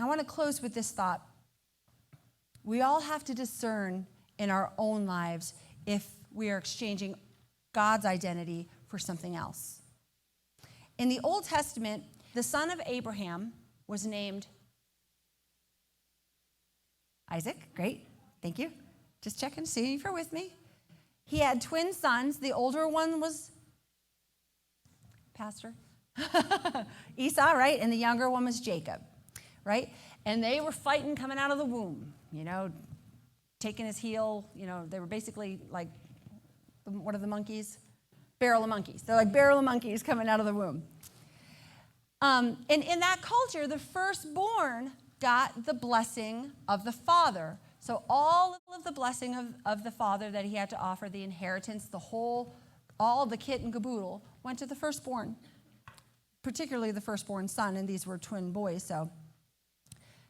I want to close with this thought. We all have to discern in our own lives if we are exchanging God's identity for something else. In the Old Testament, the son of Abraham was named Isaac. Great. Thank you. Just checking to see if you're with me. He had twin sons. The older one was Pastor Esau, right? And the younger one was Jacob, right? And they were fighting coming out of the womb, taking his heel. They were basically like, what are the monkeys? Barrel of monkeys. They're like barrel of monkeys coming out of the womb. And in that culture, the firstborn got the blessing of the father. So all of the blessing of the father that he had to offer, the inheritance, all the kit and caboodle, went to the firstborn, particularly the firstborn son, and these were twin boys, so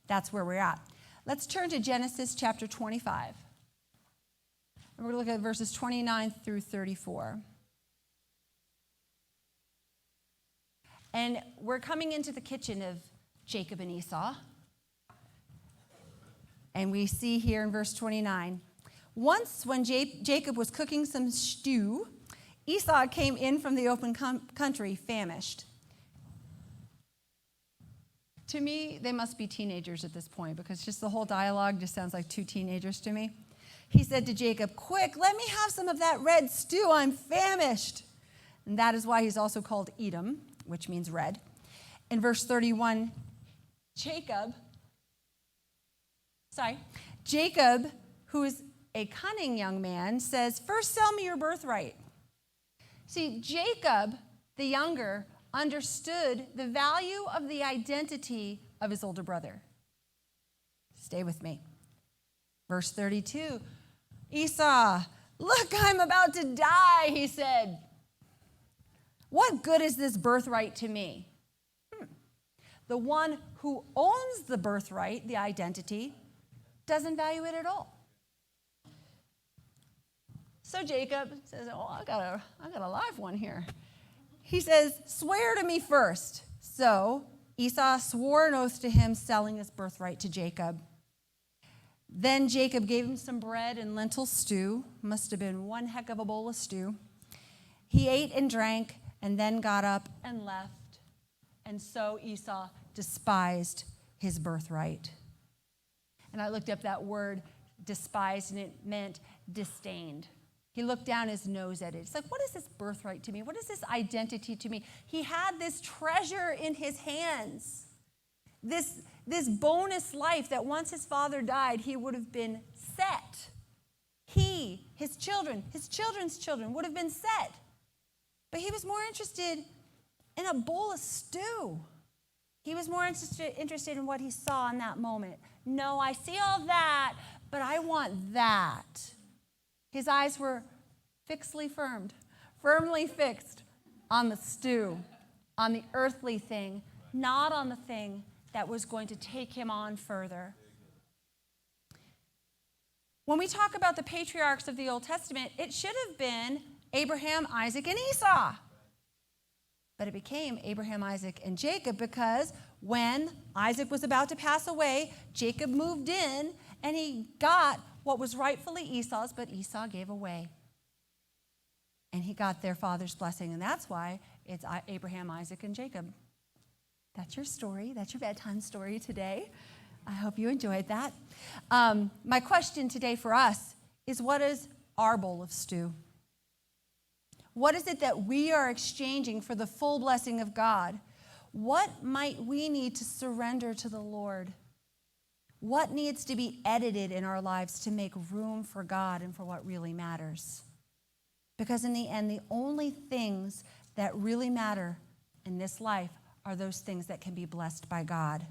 that's where we're at. Let's turn to Genesis chapter 25. And we're going to look at verses 29 through 34. And we're coming into the kitchen of Jacob and Esau. And we see here in verse 29, once when Jacob was cooking some stew, Esau came in from the open country famished. To me, they must be teenagers at this point because just the whole dialogue just sounds like two teenagers to me. He said to Jacob, "Quick, let me have some of that red stew. I'm famished." And that is why he's also called Edom, which means red. In verse 31, Jacob, who is a cunning young man, says, "First sell me your birthright." See, Jacob, the younger, understood the value of the identity of his older brother. Stay with me. Verse 32, Esau, "Look, I'm about to die," he said. "What good is this birthright to me?" The one who owns the birthright, the identity, doesn't value it at all. So Jacob says, I got a live one here. He says, "Swear to me first." So Esau swore an oath to him, selling his birthright to Jacob. Then Jacob gave him some bread and lentil stew. Must have been one heck of a bowl of stew. He ate and drank and then got up and left. And so Esau despised his birthright. And I looked up that word despised, and it meant disdained. He looked down his nose at it. It's like, what is this birthright to me? What is this identity to me? He had this treasure in his hands. This bonus life that once his father died, he would have been set. He, his children, his children's children would have been set. But he was more interested in a bowl of stew. He was more interested in what he saw in that moment. No, I see all that, but I want that. His eyes were firmly fixed on the stew, on the earthly thing, not on the thing that was going to take him on further. When we talk about the patriarchs of the Old Testament, it should have been Abraham, Isaac, and Esau. But it became Abraham, Isaac, and Jacob because when Isaac was about to pass away, Jacob moved in and he got what was rightfully Esau's, but Esau gave away. And he got their father's blessing, and that's why it's Abraham, Isaac, and Jacob. That's your story. That's your bedtime story today. I hope you enjoyed that. My question today for us is, what is our bowl of stew? What is it that we are exchanging for the full blessing of God? What might we need to surrender to the Lord? What needs to be edited in our lives to make room for God and for what really matters? Because in the end, the only things that really matter in this life are those things that can be blessed by God.